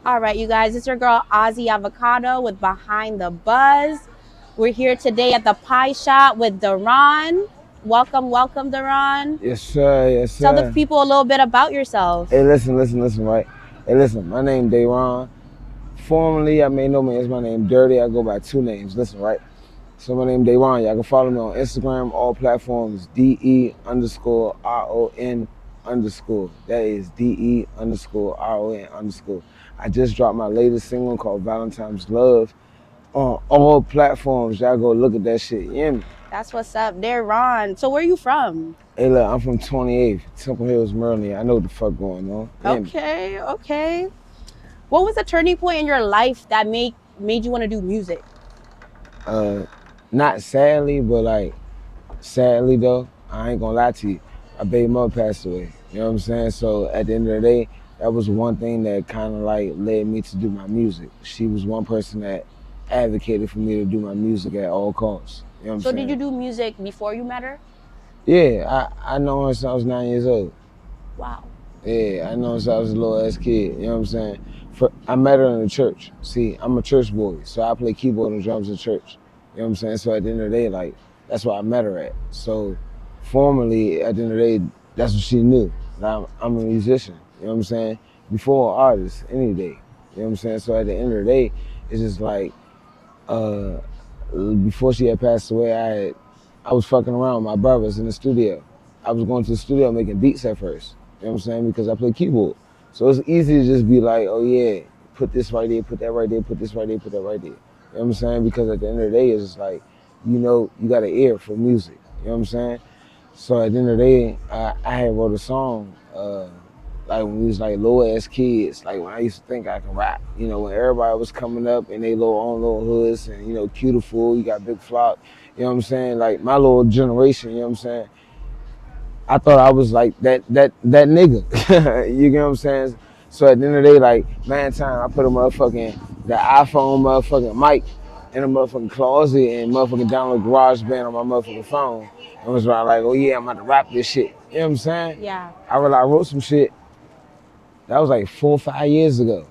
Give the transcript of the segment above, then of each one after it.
All right, you guys, it's your girl Ozzy Avocado with Behind the Buzz. We're here today at the pie shop with Derrttyy. Welcome, Derrttyy. Yes, sir. Yes, Tell the sir. people a little bit about yourself. Hey, listen, right? Hey, listen, my name Derrttyy. Formerly, I may know me as my name Derrttyy. I go by two names. Listen, right? So my name Derrttyy. Y'all can follow me on Instagram, all platforms, DE_RON_. That is DE_RON_. I just dropped my latest single called Valentine's Love on all platforms. Y'all go look at that shit. You hear me? That's what's up, Derrttyy. So where are you from? Hey, look, I'm from 28th, Temple Hills, Maryland. I know what the fuck going on. Okay. What was the turning point in your life that made you want to do music? Not sadly, but like sadly though, I ain't gonna lie to you. My baby mother passed away. You know what I'm saying? So at the end of the day, that was one thing that kind of like led me to do my music. She was one person that advocated for me to do my music at all costs. You know what I'm So saying? did you do music before you met her? Yeah, I know her since I was 9 years old. Wow. Yeah, I know her since I was a little ass kid. You know what I'm saying? I met her in the church. See, I'm a church boy, so I play keyboard and drums in church. You know what I'm saying? So at the end of the day, like, that's where I met her at. So formally, at the end of the day, that's what she knew. That I'm a musician. You know what I'm saying? Before an artist, any day. You know what I'm saying? So at the end of the day, it's just like, before she had passed away, I was fucking around with my brothers in the studio. I was going to the studio making beats at first. You know what I'm saying? Because I play keyboard. So it's easy to just be like, oh yeah, put this right there, put that right there, put this right there, put that right there. You know what I'm saying? Because at the end of the day, it's just like, you know, you got an ear for music. You know what I'm saying? So at the end of the day, I had wrote a song, like when we was like little ass kids, like when I used to think I could rap. You know, when everybody was coming up in their own little hoods and, you know, Q the Fool, you got Big Flock. You know what I'm saying? Like my little generation, you know what I'm saying? I thought I was like that nigga. You get what I'm saying? So at the end of the day, like, man, time I put the iPhone motherfucking mic in a motherfucking closet and motherfucking download GarageBand on my motherfucking phone. And was like, oh yeah, I'm about to rap this shit. You know what I'm saying? Yeah. I wrote some shit. That was like 4 or 5 years ago.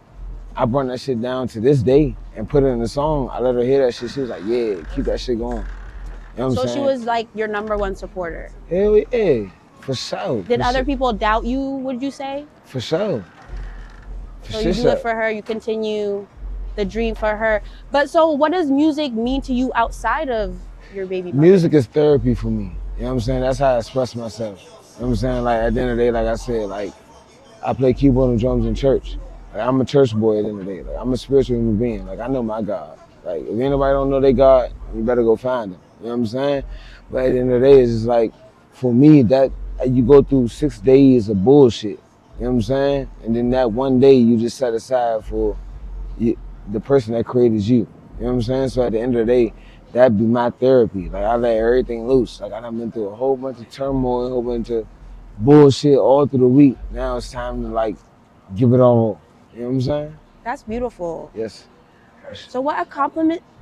I brought that shit down to this day and put it in the song. I let her hear that shit. She was like, yeah, keep that shit going. You know what I'm So saying? she was like your #1 supporter. Hell yeah. For sure. Did other people doubt you, would you say? For sure. So you do it for her, you continue the dream for her. But so what does music mean to you outside of your baby mother? Music is therapy for me. You know what I'm saying? That's how I express myself. You know what I'm saying? Like at the end of the day, like I said, like I play keyboard and drums in church. Like, I'm a church boy at the end of the day. Like I'm a spiritual human being. Like I know my God. Like if anybody don't know their God, you better go find them. You know what I'm saying? But at the end of the day, it's just like, for me, that you go through 6 days of bullshit. You know what I'm saying? And then that one day you just set aside for the person that created you. You know what I'm saying? So at the end of the day, that'd be my therapy. Like I let everything loose. Like I done been through a whole bunch of turmoil, a whole bunch of bullshit all through the week. Now it's time to like give it all. You know what I'm saying? That's beautiful. Yes. So what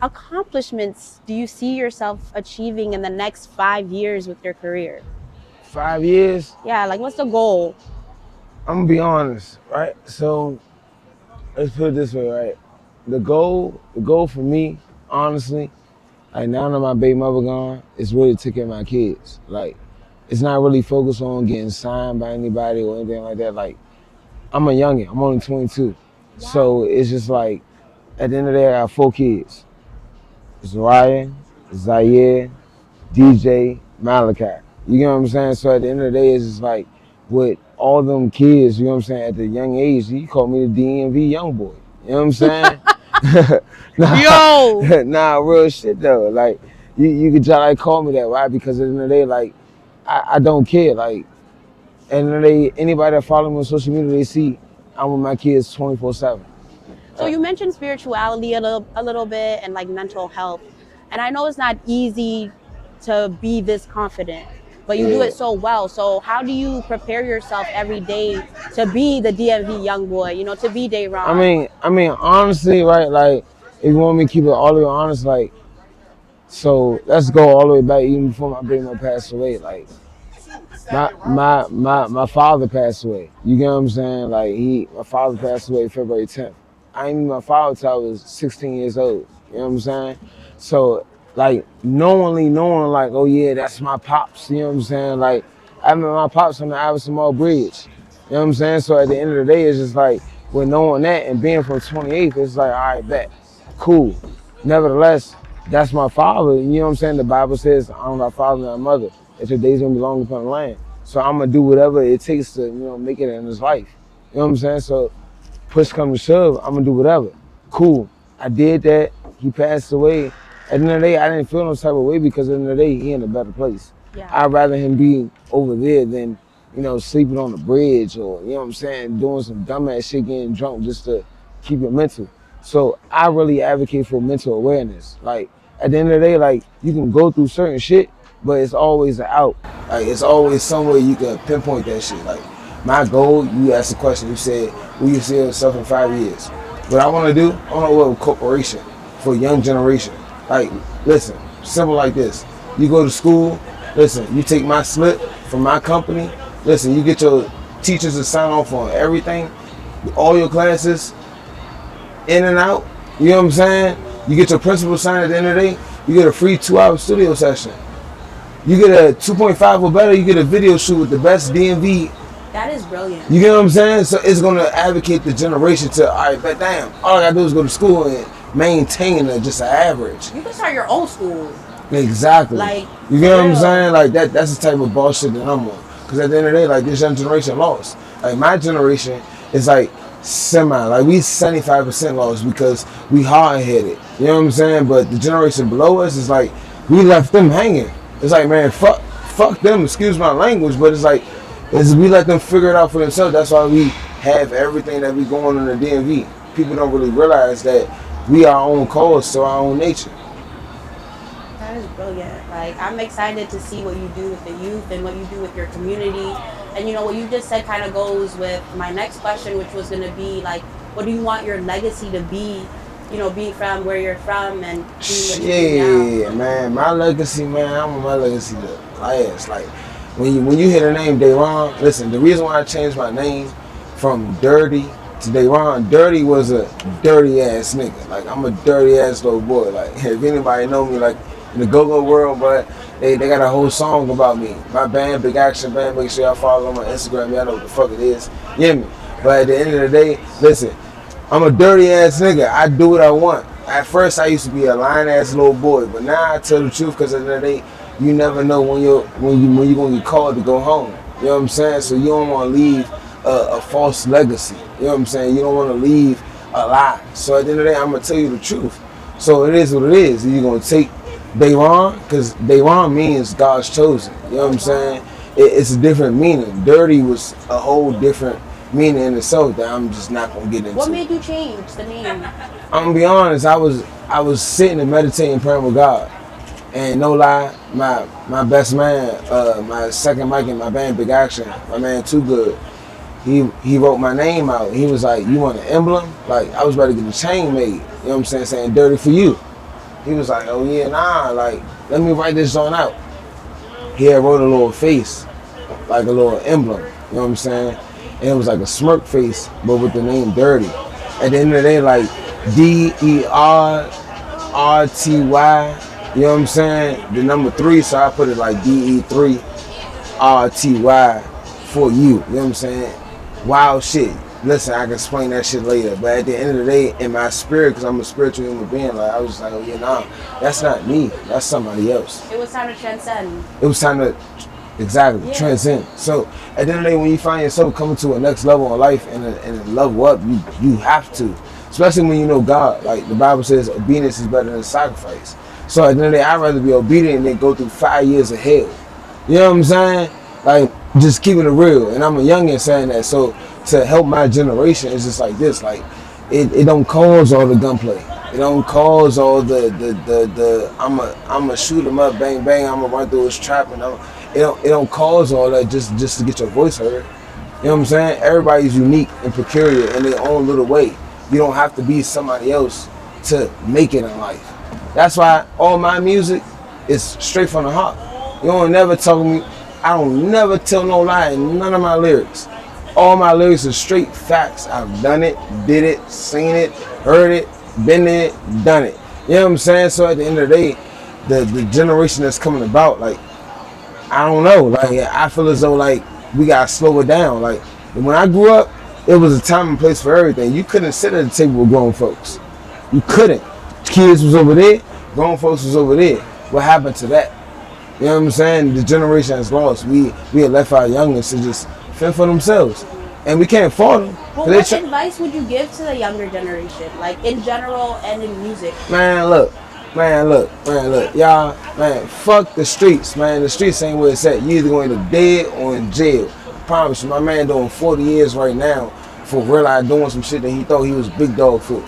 accomplishments do you see yourself achieving in the next 5 years with your career? 5 years? Yeah, like what's the goal? I'm gonna be honest, right? So let's put it this way, right? The goal for me, honestly, like now that my baby mother gone, is really to take care of my kids. Like, it's not really focused on getting signed by anybody or anything like that. Like, I'm a youngin', I'm only 22. Wow. So it's just like, at the end of the day, I got 4 kids. It's Ryan, Zaire, DJ, Malachi. You get what I'm saying? So at the end of the day, it's just like, with all them kids, you know what I'm saying, at the young age, you call me the DMV young boy. You know what I'm saying? Nah, real shit though. Like, you could just like call me that, right? Because at the end of the day, like, I don't care. Like, at the end of the day, anybody that follow me on social media, they see I'm with my kids 24/7. So you mentioned spirituality a little bit and like mental health. And I know it's not easy to be this confident, but you do it so well. So how do you prepare yourself every day to be the DMV young boy, you know, to be Derrttyy? I mean, honestly, right, like, if you want me to keep it all the way honest, like, so let's go all the way back even before my baby mother passed away. Like, my father passed away. You get what I'm saying? Like, my father passed away February 10th. I ain't meet my father till I was 16 years old. You know what I'm saying? So like knowing like, oh yeah, that's my pops. You know what I'm saying? Like I met my pops on the Iverson Mall Bridge. You know what I'm saying? So at the end of the day, it's just like with knowing that and being from 28th, it's like, all right, bet, cool. Nevertheless, that's my father. You know what I'm saying? The Bible says, honor thy father and thy mother, that your days gonna be long upon the land. So I'm gonna do whatever it takes to, make it in his life. You know what I'm saying? So push come to shove, I'm gonna do whatever. Cool. I did that. He passed away. At the end of the day, I didn't feel no type of way because at the end of the day, he in a better place. Yeah. I'd rather him be over there than, sleeping on the bridge or, you know what I'm saying, doing some dumbass shit, getting drunk just to keep it mental. So I really advocate for mental awareness. Like, at the end of the day, like, you can go through certain shit, but it's always an out. Like, it's always somewhere you can pinpoint that shit. Like, my goal, you asked the question, you said, will you see yourself in 5 years? What I want to do, I want to work with a corporation for a young generation. Like, listen, simple like this. You go to school, listen, you take my slip from my company, listen, you get your teachers to sign off on everything, all your classes, in and out, you know what I'm saying? You get your principal sign at the end of the day, you get a free 2-hour studio session. You get a 2.5 or better, you get a video shoot with the best DMV. That is brilliant. You get what I'm saying? So it's gonna advocate the generation to, all right, but damn, all I gotta do is go to school and maintain just an average. You can start your own school. Exactly. Like, you get what I'm saying? Like that's the type of bullshit that I'm on. Because at the end of the day, like this young generation lost. Like my generation is like like we 75% lost because we hard headed. You know what I'm saying? But the generation below us is like we left them hanging. It's like, man, fuck them. Excuse my language, but it's like we let them figure it out for themselves. That's why we have everything that we going on in the DMV. People don't really realize that we our own cause to our own nature. That is brilliant. Like, I'm excited to see what you do with the youth and what you do with your community. And what you just said kind of goes with my next question, which was going to be like, what do you want your legacy to be? Being from where you're from and doing what you do now. Man, my legacy, man, I want my legacy to last. Like, when you hear the name Derrttyy, listen, the reason why I changed my name from Derrttyy to Derrttyy, Derrttyy was a dirty ass nigga. Like, I'm a dirty ass little boy. Like, if anybody know me, like, in the Gogo world, but they got a whole song about me. My band, Big Action Band, make sure y'all follow on my Instagram. Y'all know what the fuck it is. You hear me? But at the end of the day, listen, I'm a dirty ass nigga. I do what I want. At first, I used to be a lying ass little boy, but now I tell the truth because at the end of the day, you never know when you're gonna get called to go home. You know what I'm saying? So you don't want to leave a false legacy. You know what I'm saying? You don't want to leave a lie. So at the end of the day, I'm gonna tell you the truth. So it is what it is. You're gonna take Derrttyy, because Derrttyy means God's chosen. You know what I'm saying? It's a different meaning. Derrttyy was a whole different meaning in itself that I'm just not gonna get into. What made you change the name? I'm gonna be honest. I was sitting and meditating, praying with God, and no lie, my best man, my second mic in my band, Big Action, my man Too Good. He wrote my name out. He was like, "You want an emblem?" Like, I was ready to get a chain made. You know what I'm saying? Saying "Dirty for you." He was like, "Oh yeah, nah, like, let me write this on out." He had wrote a little face, like a little emblem, you know what I'm saying? And it was like a smirk face, but with the name Derrttyy. At the end of the day, like Derrttyy, you know what I'm saying? The number 3, so I put it like DE3 RTY for you, you know what I'm saying? Wild shit. Listen, I can explain that shit later. But at the end of the day, in my spirit, because I'm a spiritual human being, like I was just like, oh yeah, nah, that's not me. That's somebody else. It was time to transcend. It was time to, exactly, transcend. So at the end of the day, when you find yourself coming to a next level in life and level up, you have to. Especially when you know God. Like the Bible says, obedience is better than sacrifice. So at the end of the day, I'd rather be obedient than go through 5 years of hell. You know what I'm saying? Like, just keeping it real. And I'm a youngin' saying that. So to help my generation, it's just like this. Like, it don't cause all the gunplay. It don't cause all the I'ma shoot him up, bang bang. I'ma run through his trap, and it don't cause all that just to get your voice heard. You know what I'm saying? Everybody's unique and peculiar in their own little way. You don't have to be somebody else to make it in life. That's why all my music is straight from the heart. You don't never tell me. I don't never tell no lie in none of my lyrics. All my lyrics are straight facts. I've done it, did it, seen it, heard it, been there, done it. You know what I'm saying? So at the end of the day, the generation that's coming about, like, I don't know. Like, I feel as though, like, we gotta slow it down. Like, when I grew up, it was a time and place for everything. You couldn't sit at the table with grown folks. You couldn't. Kids was over there, grown folks was over there. What happened to that? You know what I'm saying? The generation has lost. We had left our youngest to just fend for themselves. And we can't fault them. Well, what advice would you give to the younger generation, like in general and in music? Man, look. Y'all, man, fuck the streets, man. The streets ain't where it's at. You either going to dead or in jail. I promise you, my man doing 40 years right now for realizing doing some shit that he thought he was big dog for.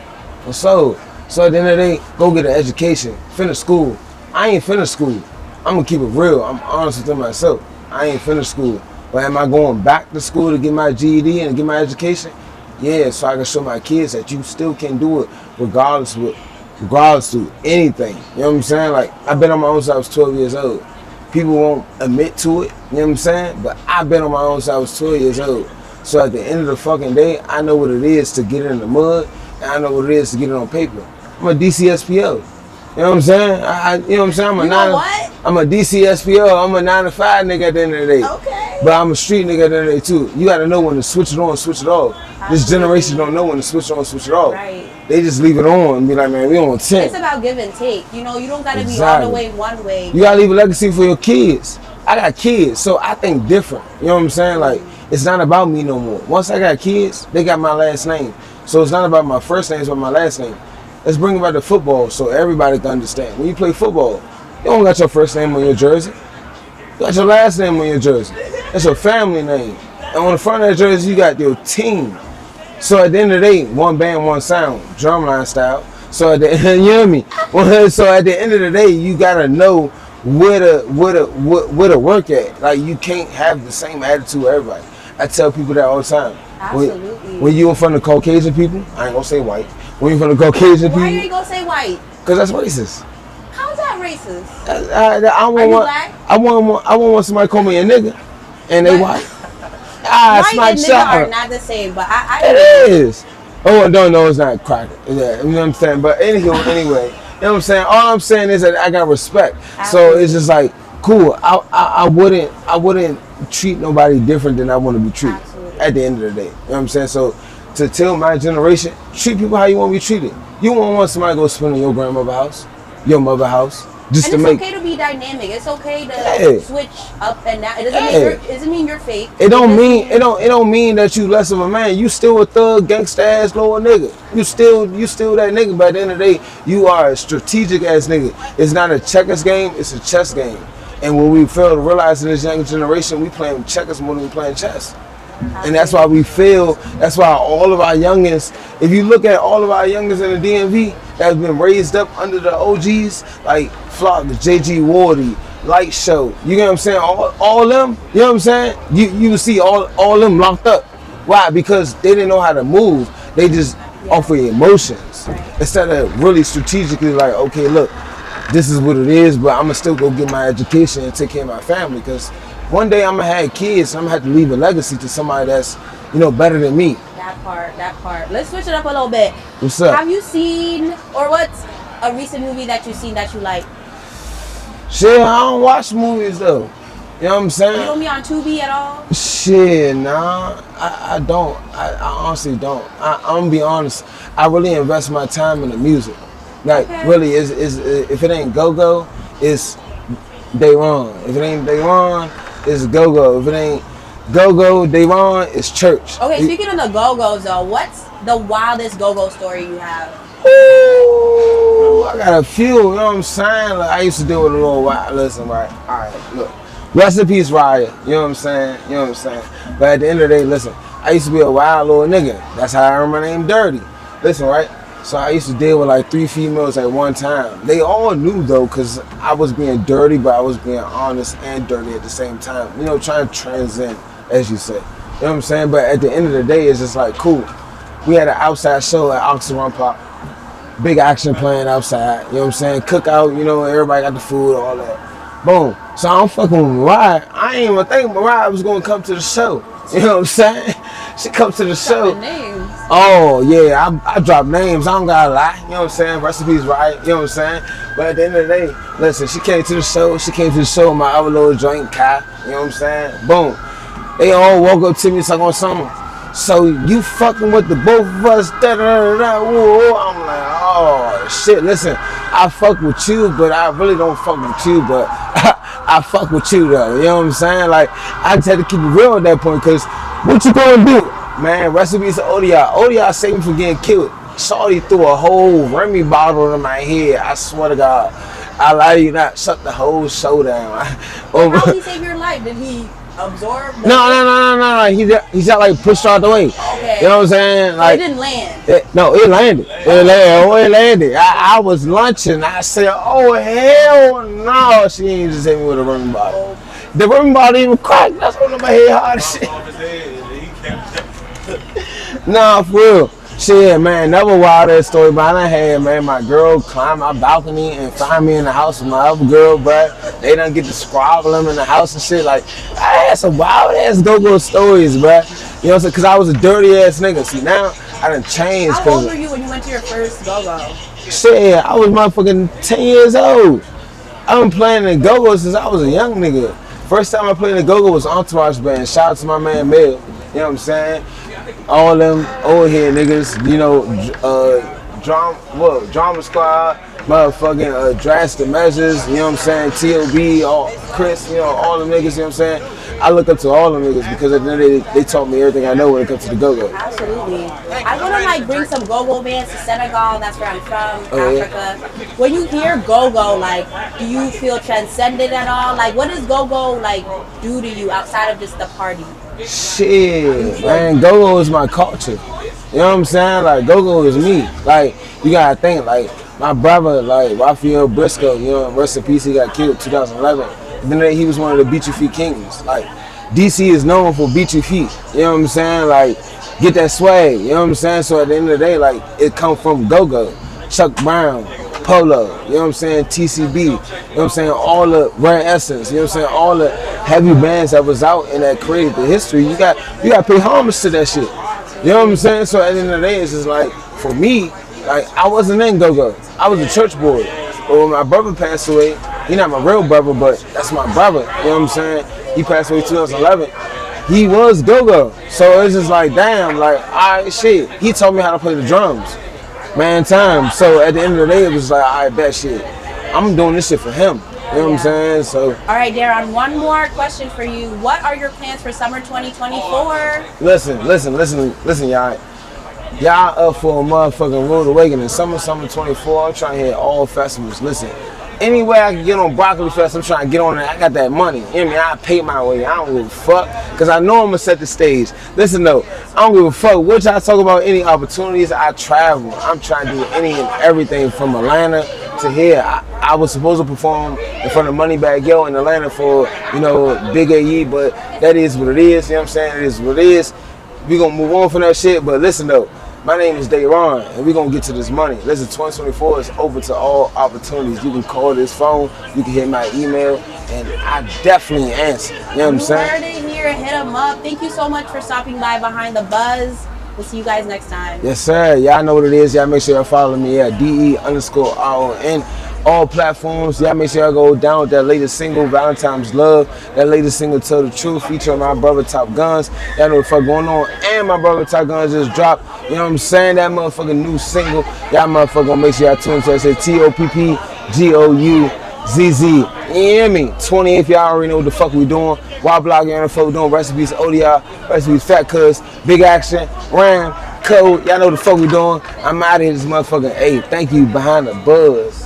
And so at the end of the day, go get an education. Finish school. I ain't finished school. I'm gonna keep it real. I'm honest with myself. I ain't finished school. But am I going back to school to get my GED and get my education? Yeah, so I can show my kids that you still can do it regardless to anything. You know what I'm saying? Like, I've been on my own since I was 12 years old. People won't admit to it, you know what I'm saying? But I've been on my own since I was 12 years old. So at the end of the fucking day, I know what it is to get it in the mud, and I know what it is to get it on paper. I'm a DCSPO. You know what I'm saying? You know what I'm saying? I'm a DCSPO. I'm a 9 to 5 nigga at the end of the day. Okay. But I'm a street nigga at the end of the day too. You gotta know when to switch it on, switch it off. Absolutely. This generation don't know when to switch it on, switch it off. Right. They just leave it on and be like, man, we on 10. It's about give and take. You know, you don't gotta be all the way one way. You gotta leave a legacy for your kids. I got kids, so I think different. You know what I'm saying? Like, it's not about me no more. Once I got kids, they got my last name. So it's not about my first name, it's about my last name. Let's bring it back to football so everybody can understand. When you play football, you don't got your first name on your jersey. You got your last name on your jersey. That's your family name. And on the front of that jersey, you got your team. So at the end of the day, one band, one sound, drumline style. So at the you know what I mean? So at the end of the day, you gotta know where to work at. Like, you can't have the same attitude with everybody. I tell people that all the time. Absolutely. When you in front of Caucasian people, I ain't gonna say white. When you in front of Caucasian people, why you ain't gonna say white? Cause that's racist. How is that racist? Are you black? I want somebody call me a nigga, and they white. White and nigga are not the same, but it is. Oh, no, it's not cracker. Yeah, you know what I'm saying. But anyway, you know what I'm saying. All I'm saying is that I got respect. Absolutely. So it's just like, cool. I wouldn't treat nobody different than I want to be treated. Absolutely. At the end of the day, you know what I'm saying. So to tell my generation, treat people how you want to be treated. You won't want somebody to go spend in your grandmother's house, your mother's house. Just and to it's okay to be dynamic. It's okay to switch up and down. It doesn't mean you're fake. It don't mean that you less of a man. You still a thug, gangsta ass little nigga. You still that nigga. But at the end of the day, you are a strategic ass nigga. It's not a checkers game. It's a chess game. And what we fail to realize in this younger generation, we playing checkers more than we playing chess. And that's why that's why all of our youngins, if you look at all of our youngins in the DMV that have been raised up under the OGs, like Flock, JG Wardy, Light Show, you get what I'm saying? All them, you know what I'm saying? You see all them locked up. Why? Because they didn't know how to move. They just offer emotions. Instead of really strategically like, okay, look, this is what it is, but I'm gonna still go get my education and take care of my family, because one day I'm gonna have kids. I'm gonna have to leave a legacy to somebody that's, better than me. That part. Let's switch it up a little bit. What's up? Have you seen, or what's a recent movie that you've seen that you like? Shit, I don't watch movies though. You know what I'm saying? You don't be on Tubi at all? Shit, nah. I don't. I honestly don't. I'm gonna be honest. I really invest my time in the music. Like, really, if it ain't Gogo, it's Derrttyy. If it ain't Derrttyy, it's Gogo. If it ain't Gogo, Derrttyy, it's church. Okay, speaking of the Go-Go's though, what's the wildest Go-Go story you have? Ooh, I got a few, you know what I'm saying? Like, I used to deal with a little while. Listen, right? Alright, look. Rest in peace, Raya. You know what I'm saying? But at the end of the day, listen, I used to be a wild little nigga. That's how I earned my name, Derrttyy. Listen, right? So I used to deal with like 3 females at one time. They all knew though, because I was being dirty, but I was being honest and dirty at the same time. Trying to transcend, as you say. You know what I'm saying? But at the end of the day, it's just like, cool. We had an outside show at Oxyron Park. Big action playing outside. You know what I'm saying? Cookout, everybody got the food, all that. Boom. So I'm fucking with Mariah. I ain't even think Mariah was going to come to the show. You know what I'm saying? She come to the show. Names. Oh yeah, I drop names. I don't gotta lie. You know what I'm saying? Recipes right. You know what I'm saying? But at the end of the day, listen. She came to the show. She came to the show with my other little joint, Kai. You know what I'm saying? Boom. They all walk up to me talking on something. So you fucking with the both of us? Da, da, da, da, whoa. I'm like, oh shit. Listen, I fuck with you, but I really don't fuck with you. But I fuck with you though. You know what I'm saying? Like I just had to keep it real at that point, cause what you gonna do, man? Recipes to Odia. Odia saved me from getting killed. Shorty threw a whole Remy bottle in my head. I swear to God, I lie to you not. Shut the whole show down. How did he save your life? Did he absorb? No. He got like pushed out the way. Okay. You know what I'm saying? Like it didn't land. It landed. It landed. I was lunching. I said, oh hell no. She ain't just hit me with a Remy bottle. The Remy bottle even cracked. That's what my head hard as shit. Nah, for real. Shit, man, never wild that story, but I done had, man, my girl climb my balcony and find me in the house with my other girl, bruh. They done get to squabble them in the house and shit. Like, I had some wild ass Gogo stories, bruh. You know what I'm saying? Because I was a dirty ass nigga. See, now I done changed. How old were you when you went to your first Gogo? Shit, I was motherfucking 10 years old. I've been playing in Gogo since I was a young nigga. First time I played in Gogo was Entourage Band. Shout out to my man Mel. You know what I'm saying? All them old head niggas, you know, Drama Squad, motherfucking Drastic Measures, you know what I'm saying? TOB, all Chris, you know, all them niggas, you know what I'm saying? I look up to all them niggas because at the end of the day, they taught me everything I know when it comes to the Go-Go. Absolutely. I want to like bring some Go-Go bands to Senegal. That's where I'm from, Africa. Yeah. When you hear Go-Go, like, do you feel transcended at all? Like, what does Go-Go like do to you outside of just the party? Shit, man, Go-Go is my culture. You know what I'm saying? Like, Go-Go is me. Like, you gotta think, like, my brother, like, Raphael Briscoe, you know, rest in peace, he got killed in 2011. Then he was one of the Beat Your Feet kings. Like, DC is known for Beat Your Feet. You know what I'm saying? Like, get that swag. You know what I'm saying? So at the end of the day, like, it come from Go-Go, Chuck Brown, Polo, you know what I'm saying, TCB, you know what I'm saying, all the Rare Essence, you know what I'm saying, all the heavy bands that was out and that created the history. You got to pay homage to that shit. You know what I'm saying? So at the end of the day, it's just like, for me, like, I wasn't in Go-Go. I was a church boy. But when my brother passed away, he not my real brother, but that's my brother, you know what I'm saying? He passed away in 2011. He was Go-Go. So it's just like, damn, like, all right, shit. He taught me how to play the drums. Man, time. So at the end of the day, it was like, all right, that shit. I'm doing this shit for him. You know what I'm saying? So. All right, Derrttyy, one more question for you. What are your plans for summer 2024? Listen, y'all. Y'all up for a motherfucking Road Awakening. Summer 24. I'm trying to hit all festivals. Listen. Any way I can get on Broccoli Fest, I'm trying to get on it. I got that money. You know what I mean? I pay my way. I don't give a fuck. Because I know I'm going to set the stage. Listen, though. I don't give a fuck. What y'all talk about any opportunities, I travel. I'm trying to do any and everything from Atlanta to here. I was supposed to perform in front of Moneybag Yo in Atlanta for, you know, Big AE, but that is what it is. You know what I'm saying? It is what it is. We're going to move on from that shit. But listen, though. My name is Derrttyy, and we're going to get to this money. Listen, 2024 is open to all opportunities. You can call this phone, you can hit my email, and I definitely answer. You know what I'm saying? You heard it here, hit them up. Thank you so much for stopping by Behind the Buzz. We'll see you guys next time. Yes, sir. Y'all know what it is. Y'all make sure y'all follow me at DE_RON. All platforms. Y'all make sure y'all go down with that latest single, Valentine's Love. That latest single, Tell the Truth, featuring my brother Top Guns. Y'all know what the fuck going on. And my brother Top Guns just dropped, you know what I'm saying, that motherfucking new single. Y'all motherfucker gonna make sure y'all tune to it. Say TOPPGOUZZ. You hear me? 28th, y'all already know what the fuck we doing. Wild Block, y'all know what the fuck we doing. Recipes ODR, recipes Fat Cuz, Big Action, Ram, Code. Y'all know what the fuck we doing. I'm out of here, this motherfucking. Hey, thank you, Behind the Buzz.